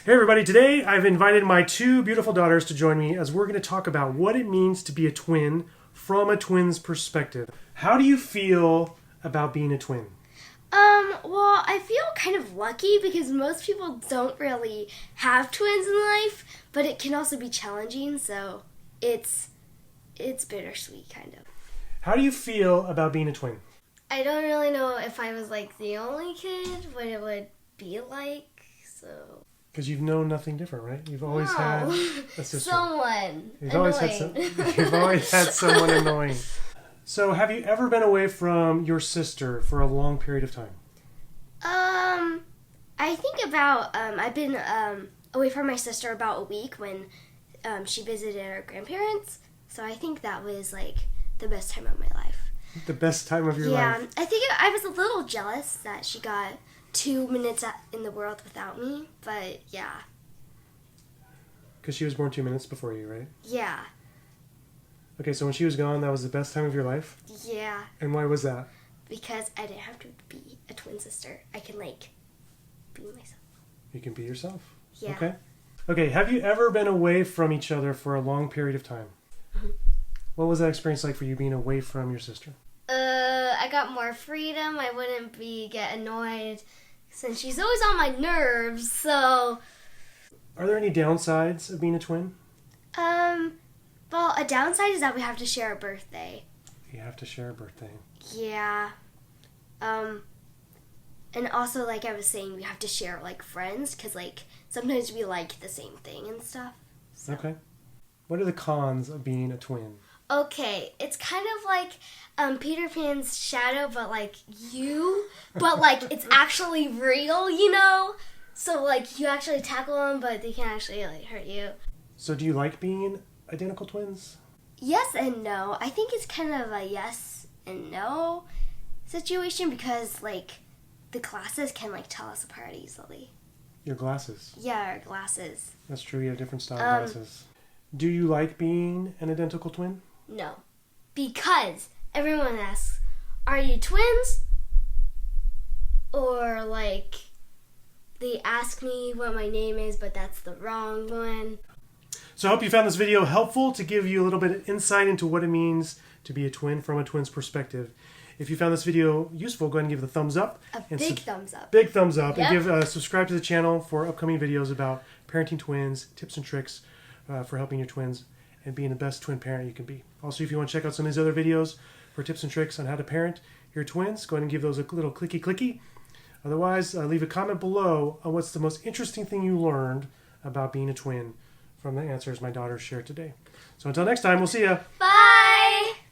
Hey everybody, today I've invited my two beautiful daughters to join me as we're going to talk about what it means to be a twin from a twin's perspective. How do you feel about being a twin? Well, I feel kind of lucky because most people don't really have twins in life, but it can also be challenging, so it's bittersweet, kind of. How do you feel about being a twin? I don't really know if I was, like, the only kid, what it would be like, so... Because you've known nothing different, right? You've always had a sister. Someone You've annoying. you've always had someone annoying. So have you ever been away from your sister for a long period of time? I think about, I've been away from my sister about a week when she visited her grandparents. So I think that was, like, the best time of my life. The best time of your life? Yeah, I think I was a little jealous that she got 2 minutes in the world without me, but yeah. Because she was born 2 minutes before you, right? Yeah. Okay, so when she was gone, that was the best time of your life? Yeah. And why was that? Because I didn't have to be a twin sister. I can, like, be myself. You can be yourself. Yeah. Okay. Okay, have you ever been away from each other for a long period of time? Mm-hmm. What was that experience like for you being away from your sister? I got more freedom. I wouldn't get annoyed since she's always on my nerves, so... Are there any downsides of being a twin? Well, a downside is that we have to share a birthday. You have to share a birthday. Yeah. And also, like I was saying, we have to share, like, friends, because, like, sometimes we like the same thing and stuff. So. Okay. What are the cons of being a twin? Okay, it's kind of like Peter Pan's shadow, but, like, but, like, it's actually real, you know? So, like, you actually tackle them, but they can't actually, like, hurt you. So do you like being identical twins? Yes and no. I think it's kind of a yes and no situation because, like, the glasses can, like, tell us apart easily. Your glasses? Yeah, our glasses. That's true, you have different style glasses. Do you like being an identical twin? No. Because everyone asks, are you twins? Or, like, they ask me what my name is, but that's the wrong one. So I hope you found this video helpful to give you a little bit of insight into what it means to be a twin from a twin's perspective. If you found this video useful, go ahead and give it a thumbs up. Big thumbs up. Big thumbs up. Yep. And subscribe to the channel for upcoming videos about parenting twins, tips and tricks for helping your twins and being the best twin parent you can be. Also, if you want to check out some of these other videos for tips and tricks on how to parent your twins, go ahead and give those a little clicky. Otherwise, leave a comment below on what's the most interesting thing you learned about being a twin from the answers my daughters shared today. So until next time, we'll see ya. Bye!